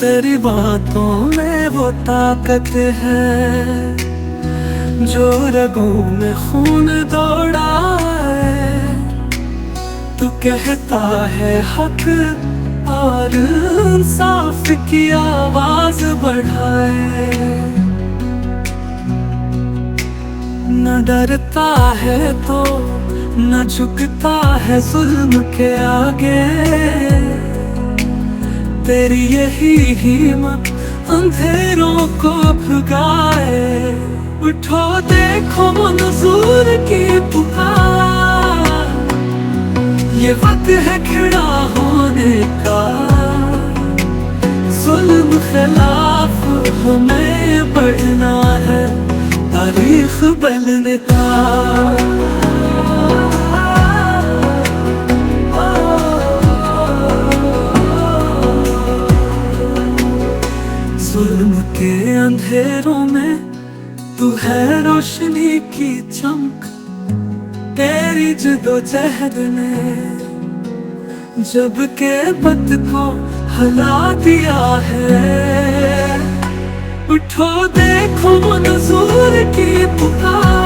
तेरी बातों में वो ताकत है जो रगों में खून दौड़ाए। तू कहता है हक और इंसाफ की आवाज बढ़ाए। न डरता है तो न झुकता है जुल्म के आगे। तेरी यही हिम्मत अंधेरों को भगाए। उठो देखो मंजूर की पुकार, ये वक्त है खड़ा होने का। जुल्म खिलाफ हमें बढ़ना है, तारीख बनने का। जुल्म के अंधेरों में तू है रोशनी की चमक। तेरी जद्दोजहद ने जब के बत को हला दिया है। उठो देखो मंजूर की पुकार,